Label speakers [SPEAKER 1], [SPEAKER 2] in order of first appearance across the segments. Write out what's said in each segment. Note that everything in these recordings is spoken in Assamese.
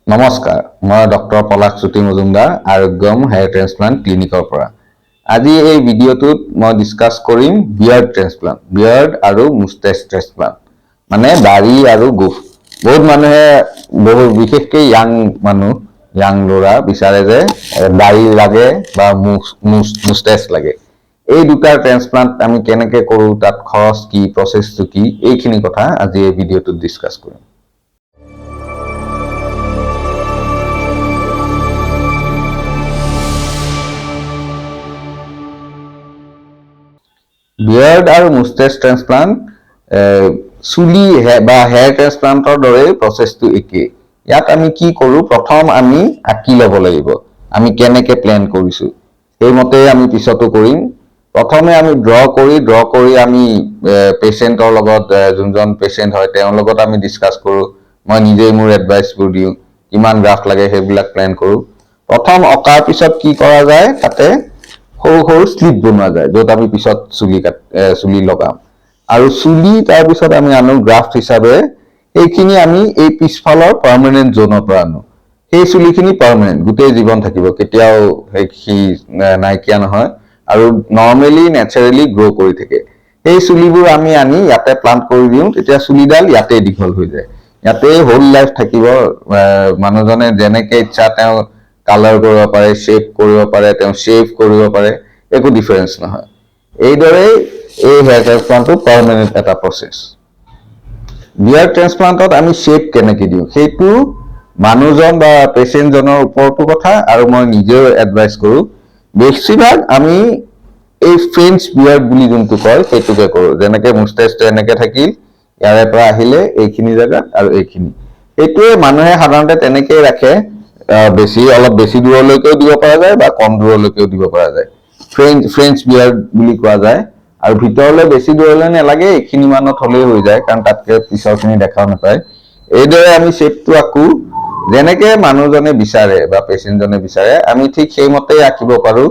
[SPEAKER 1] নমস্কাৰ, মই doctor Palashjyoti Majumdar Arogyam hair transplant ক্লিনিকৰ পৰা। আজি এই ভিডিঅ'টোত মই ডিছকাছ কৰিম বিয়াৰ্ড ট্ৰেন্সপ্লান্ট, বিয়াৰ্ড আৰু মুষ্টেচ ট্ৰেন্সপ্লান্ট, মানে দাড়ি আৰু গোফ। বহুত মানুহে বিশেষকৈ ইয়াং ল'ৰা বিচাৰে যে দাড়ি লাগে বা মুষ্টেচ লাগে। এই দুটাৰ ট্ৰেন্সপ্লান্ট আমি কেনেকৈ কৰোঁ, তাত খৰচ কি, প্ৰচেছটো কি, এইখিনি কথা আজি এই ভিডিঅ'টোত ডিছকাছ কৰিম। বিয়াৰ্ড আৰু মুষ্টেচ ট্ৰেন্সপ্লান্ট চুলি বা হেয়াৰ ট্ৰেন্সপ্লান্টৰ দৰে প্ৰচেছটো একেই। ইয়াত আমি কি কৰোঁ, প্ৰথম আমি আঁকি ল'ব লাগিব আমি কেনেকৈ প্লেন কৰিছোঁ, সেইমতে আমি পিছতো কৰিম। প্ৰথমে আমি ড্ৰ কৰি আমি পেচেণ্টৰ লগত, যোনজন পেচেণ্ট হয় তেওঁৰ লগত আমি ডিছকাছ কৰোঁ। মই নিজেই মোৰ এডভাইচবোৰ দিওঁ, কিমান গ্ৰাফ লাগে সেইবিলাক প্লেন কৰোঁ। প্ৰথম অঁকাৰ পিছত কি কৰা যায়, তাতে সৰু সৰু শ্লিপ বনোৱা যায়, য'ত আমি পিছত চুলি লগাম। আৰু চুলি তাৰপিছত আমি আনো গ্ৰাফ্ট হিচাপে। সেইখিনি আমি এই পিছফালৰ পাৰ্মানেণ্ট জ'নৰ পৰা আনো। সেই চুলিখিনি পাৰ্মানেণ্ট, গোটেই জীৱন থাকিব, কেতিয়াও সেই নাইকিয়া নহয় আৰু নৰ্মেলি নেচাৰেলি গ্ৰ' কৰি থাকে। সেই চুলিবোৰ আমি আনি ইয়াতে প্লান্ট কৰি দিওঁ, তেতিয়া চুলিডাল ইয়াতেই দীঘল হৈ যায়, ইয়াতেই হোল লাইফ থাকিব। মানুহজনে যেনেকৈ ইচ্ছা তেওঁ কালাৰ কৰিব পাৰে, শ্বেপ কৰিব পাৰে, তেওঁ শ্বেভ কৰিব পাৰে, একো ডিফাৰেঞ্চ নহয়। এইদৰেই এই হেয়াৰ ট্ৰেন্সপ্লান্টটো পাৰ্মানেণ্ট এটা প্ৰচেছ। বিয়াৰ্ড ট্ৰেন্সপ্লান্টত আমি শ্বেপ কেনেকৈ দিওঁ, সেইটো মানুহজন বা পেচেণ্টজনৰ ওপৰতো কথা, আৰু মই নিজেও এডভাইচ কৰোঁ। বেছিভাগ আমি এই ফ্ৰেঞ্চ বিয়াৰ্ড বুলি যোনটো কয় সেইটোকে কৰোঁ। যেনেকৈ মুষ্টেচটো এনেকৈ থাকিল, ইয়াৰে পৰা আহিলে এইখিনি জেগাত আৰু এইখিনি, সেইটোৱে মানুহে সাধাৰণতে তেনেকেই ৰাখে। অলপ বেছি দূৰলৈকেও দিব পৰা যায় বা কম দূৰলৈকেও দিব পৰা যায়। ফ্ৰেঞ্চ বিয়াৰ্ড বুলি কোৱা যায়। আৰু ভিতৰলৈ বেছি দূৰলৈ নালাগে, এইখিনি মানত হ'লেই হৈ যায়, কাৰণ তাতকৈ পিছৰখিনি দেখাও নাপায়। এইদৰে আমি শ্বেপটো আঁকো, যেনেকৈ মানুহজনে বিচাৰে বা পেচেণ্টজনে বিচাৰে আমি ঠিক সেইমতেই আঁকিব পাৰোঁ।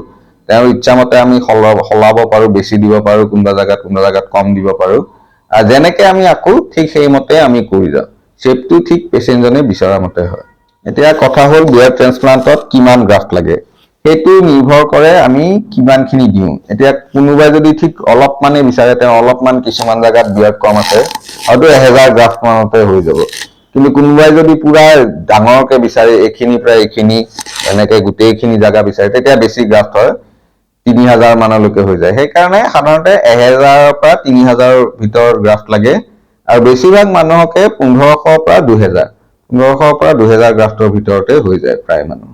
[SPEAKER 1] তেওঁৰ ইচ্ছামতে আমি সলাব পাৰোঁ, বেছি দিব পাৰোঁ, কোনোবা জেগাত কম দিব পাৰোঁ। আৰু যেনেকৈ আমি আঁকো ঠিক সেইমতে আমি কৰি যাওঁ, শ্বেপটো ঠিক পেচেণ্টজনে বিচৰা মতে হয়। এতিয়া কথা হ'ল, বিয়াৰ্ড ট্ৰেন্সপ্লান্টত কিমান গ্ৰাফ্ট লাগে সেইটো নিৰ্ভৰ কৰে আমি কিমানখিনি দিওঁ। এতিয়া কোনোবাই যদি ঠিক অলপমানে বিচাৰে, তেওঁ অলপমান কিছুমান জেগাত বিয়াৰ্ড কম আছে, হয়তো 1000 গ্ৰাফ্ট মানতে হৈ যাব। কিন্তু কোনোবাই যদি পুৰা ডাঙৰকৈ বিচাৰে, এইখিনিৰ পৰা এইখিনি এনেকৈ গোটেইখিনি জেগা বিচাৰে, তেতিয়া বেছি গ্ৰাফ্ট হয়, 3000 মানলৈকে হৈ যায়। সেইকাৰণে সাধাৰণতে 1000ৰ পৰা 3000ৰ ভিতৰত গ্ৰাফ্ট লাগে। আৰু বেছিভাগ মানুহকে 1500 পৰা 2000 গ্ৰাফ্টৰ ভিতৰতে হৈ যায় প্ৰায় মানুহ।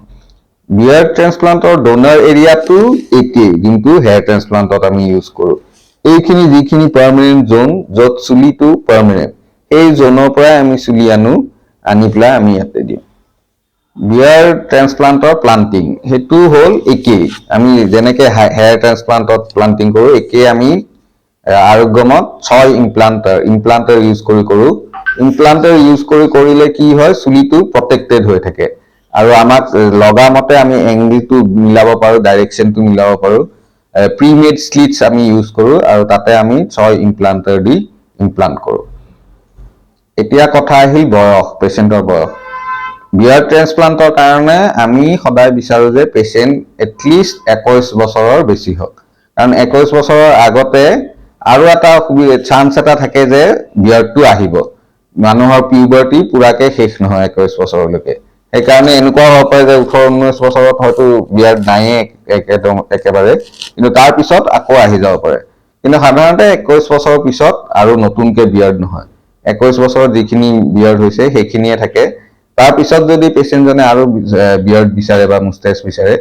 [SPEAKER 1] বিয়াৰ্ড ট্ৰেন্সপ্লান্টৰ ডোনাৰ এৰিয়াটো একেই, যোনটো হেয়াৰ ট্ৰেন্সপ্লান্টত আমি ইউজ কৰোঁ। এইখিনি যিখিনি পাৰ্মানেণ্ট জ'ন, য'ত চুলিটো পাৰ্মানেণ্ট, সেই জ'নৰ পৰাই আমি চুলি আনি পেলাই আমি ইয়াতে দিওঁ। বিয়াৰ্ড ট্ৰেন্সপ্লান্টৰ প্লান্টিং সেইটো হ'ল একেই, আমি যেনেকৈ হেয়াৰ ট্ৰেন্সপ্লান্টত প্লান্টিং কৰোঁ, একেই আমি আৰোগ্যমত 6 ইমপ্লান্টাৰ ইউজ কৰোঁ। ইমপ্লান্টাৰ ইউজ কৰিলে কি হয়, চুলিটো প্ৰটেক্টেড হৈ থাকে। আৰু আমাক লগা মতে আমি এংগলটো মিলাব পাৰোঁ, ডাইৰেকশ্যনটো মিলাব পাৰোঁ। প্ৰিমেড স্লিটছ আমি ইউজ কৰোঁ, আৰু তাতে আমি 6 ইমপ্লান্টাৰ দি ইমপ্লান্ট কৰোঁ। এতিয়া কথা আহিল বয়স, পেচেণ্টৰ বয়স। বিয়াৰ্ড ট্ৰেন্সপ্লান্টৰ কাৰণে আমি সদায় বিচাৰোঁ যে পেচেণ্ট এটলিষ্ট 21 বছৰৰ বেছি হওক, কাৰণ 21 বছৰৰ আগতে আৰু এটা চান্স এটা থাকে যে বিয়াৰ্ডটো আহিব। মানুহৰ পিউবাৰ্টি পুৰাকৈ শেষ নহয় 21 বছৰলৈকে। সেইকাৰণে এনেকুৱা হ'ব পাৰে যে 18-19 বছৰত হয়তো বিয়াৰ্ড নাইয়ে একেবাৰে, কিন্তু তাৰ পিছত আকৌ আহি যাব পাৰে। কিন্তু সাধাৰণতে 21 বছৰৰ পিছত আৰু নতুনকৈ বিয়াৰ্ড নহয়। 21 বছৰত যিখিনি বিয়াৰ্ড হৈছে সেইখিনিয়ে থাকে। তাৰ পিছত যদি পেচেণ্টজনে আৰু বিয়াৰ্ড বিচাৰে বা মুষ্টেচ বিচাৰে,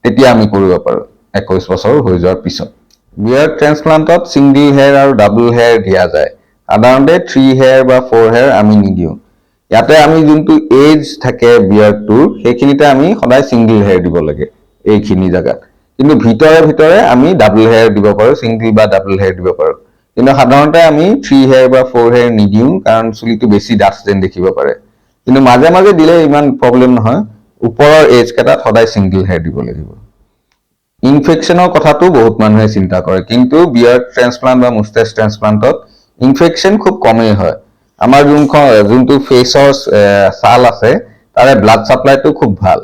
[SPEAKER 1] তেতিয়া আমি কৰিব পাৰোঁ 21 বছৰ হৈ যোৱাৰ পিছত। বিয়াৰ্ড ট্ৰেন্সপ্লান্টত ছিংগল হেয়াৰ আৰু ডাবল হেয়াৰ দিয়া যায়। সাধাৰণতে 3 হেয়াৰ বা 4 হেয়াৰ আমি নিদিওঁ। ইয়াতে আমি যোনটো এজ থাকে বিয়াৰ্ডটোৰ, সেইখিনিতে আমি সদায় ছিংগল হেয়াৰ দিব লাগে এইখিনি জেগাত। কিন্তু ভিতৰে আমি ডাবল হেয়াৰ দিব পাৰোঁ, ছিংগল বা ডাবল হেয়াৰ দিব পাৰোঁ। কিন্তু সাধাৰণতে আমি 3 হেয়াৰ বা 4 হেয়াৰ নিদিওঁ, কাৰণ চুলিটো বেছি ডাঠ যেন দেখিব পাৰে। কিন্তু মাজে মাজে দিলে ইমান প্ৰব্লেম নহয়। ওপৰৰ এজ কেইটাত সদায় ছিংগল হেয়াৰ দিব লাগিব। ইনফেকশ্যনৰ কথাটো বহুত মানুহে চিন্তা কৰে, কিন্তু বিয়াৰ্ড ট্ৰেন্সপ্লান্ট বা মুষ্টেচ ট্ৰেন্সপ্লান্টত ইনফেকশ্যন খুব কমেই হয়। আমাৰ যোনটো ফেচৰ ছাল আছে, তাৰে ব্লাড সাপ্লাইটো খুব ভাল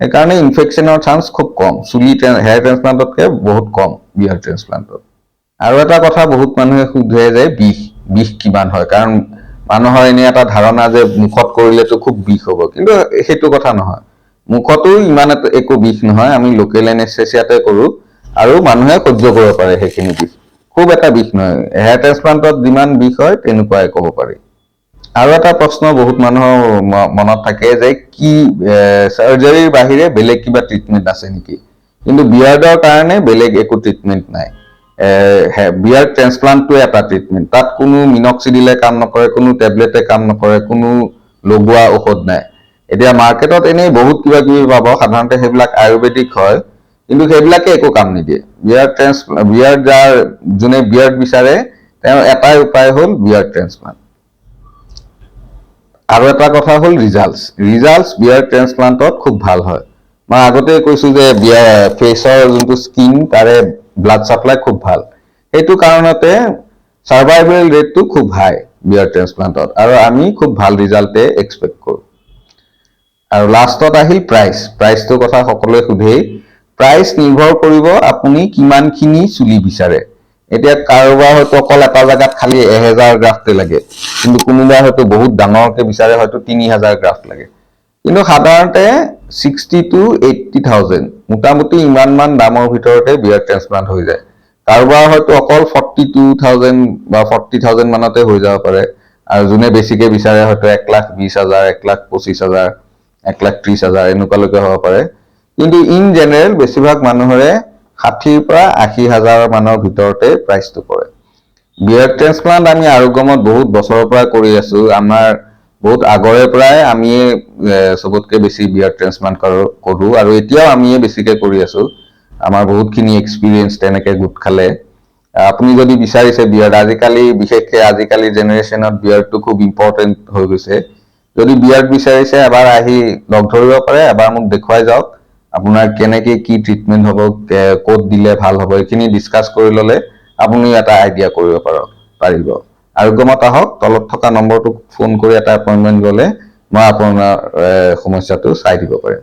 [SPEAKER 1] সেইকাৰণে ইনফেকশনৰ চান্স খুব কম চুলি হেয়াৰ ট্ৰান্সপ্লান্টতকৈ বহুত কম বিয়াৰ ট্ৰান্সপ্লান্টত আৰু এটা কথা বহুত মানুহে সুধে যে বিষ কিমান হয় কাৰণ মানুহৰ এনে এটা ধাৰণা যে মুখত কৰিলেতো খুব বিষ হ'ব কিন্তু সেইটো কথা নহয় মুখতো ইমান একো বিষ নহয় আমি লোকেল এনেস্থেচিয়াতে কৰো আৰু মানুহে সহ্য কৰিব পাৰে সেইখিনি বিষ খুব এটা বিষ নহয় হেয়াৰ ট্ৰান্সপ্লান্টত যিমান বিষ হয় তেনেকুৱাই ক'ব পাৰি আৰু এটা প্ৰশ্ন বহুত মানুহৰ মনত থাকে যে কি সাৰ্জাৰীৰ বাহিৰে বেলেগ কিবা ট্ৰিটমেন্ট আছে নেকি কিন্তু বিয়াৰ্ডৰ কাৰণে বেলেগ একো ট্ৰিটমেন্ট নাই বিয়াৰ ট্ৰান্সপ্লান্টটো এটা ট্ৰিটমেন্ট তাত কোনো মিনক্সিডিলে কাম নকৰে কোনো টেবলেটে কাম নকৰে কোনো লগোৱা ঔষধ নাই এতিয়া মাৰ্কেটত এনেই বহুত কিবা কিবি পাব সাধাৰণতে সেইবিলাক আয়ুৰ্বেদিক হয় কিন্তু সেইবিলাকে একো কাম নিদিয়ে বিয়াৰ যাৰ যোনে বিয়াৰ্ড বিচাৰে তেওঁৰ এটাই উপায় হ'ল বিয়াৰ ট্ৰান্সপ্লান্ট আৰু এটা কথা হ'ল ৰিজাল্টছ বিয়াৰ ট্ৰান্সপ্লান্টত খুব ভাল হয় মই আগতে কৈছো যে ফেচৰ যোনটো স্কিন তাৰে ব্লাড সাপ্লাই খুব ভাল সেইটো কাৰণতে সাৰ্ভাইভেল ৰেটটো খুব হাই বিয়াৰ ট্ৰান্সপ্লান্টত আৰু আমি খুব ভাল ৰিজাল্টে এক্সপেক্ট কৰোঁ আৰু লাষ্টত আহিল প্ৰাইচটোৰ কথা সকলোৱে সোধেই প্ৰাইচ নিৰ্ভৰ কৰিব আপুনি কিমানখিনি চুলি বিচাৰে এতিয়া কাৰোবাৰ হয়তো অকল এটা জায়গাত খালি 1000 গ্ৰাফটে লাগে কিন্তু কোনোবাই হয়তো বহুত ডাঙৰকে বিচাৰে হয়তো 3000 গ্ৰাফট লাগে কিন্তু সাধাৰণতে 60 to 80,000 মোটামুটি ইমান দামৰ ভিতৰতে বিয়াৰ ট্ৰান্সপ্লান্ট হৈ যায় কাৰোবাৰ হয়তো অকল 42,000 বা 40,000 মানতে হৈ যাব পাৰে আৰু যোনে বেছিকে বিচাৰে হয়তো 1,20,000 1,25,000 1,30,000 এনেকুৱালৈকে হ'ব পাৰে কিন্তু ইন জেনেৰেল বেছিভাগ মানুহৰে 60 পৰা 80,000 মানৰ ভিতৰতে প্ৰাইচটো পৰে বিয়াৰ ট্ৰান্সপ্লান্ট আমি আৰোগ্যমত বহুত বছৰৰ পৰা কৰি আছো আমাৰ বহুত আগৰে পৰাই আমি সবতকে বেছি বিয়াৰ ট্ৰান্সপ্লান্ট কৰো আৰু এতিয়াও আমি বেছিকে কৰি আছো আমাৰ বহুতখিনি এক্সপেৰিয়েন্স তেনেকে গুট খালে আপুনি যদি বিচাৰিছে বিয়াৰ আজিকালি জেনাৰেশনত বিয়াৰটো খুব ইম্পৰ্টেন্ট হৈ গৈছে যদি বিয়াৰ বিচাৰিছে এবাৰ আহি লগ ধৰিব পাৰে এবাৰ মোক দেখুৱাই যাওক আপোনাৰ কেনেকে কি ট্ৰিটমেন্ট হ'ব কোড দিলে ভাল হ'ব এইখিনি ডিসকাস কৰি ললে আপুনি এটা আইডিয়া কৰিব পাৰিব আৰোগ্যমত আহক তলত থকা নম্বৰটো ফোন কৰি এটা এপইন্টমেন্ট ললে মই আপোনাৰ সমস্যাটো চাই দিব পাৰিম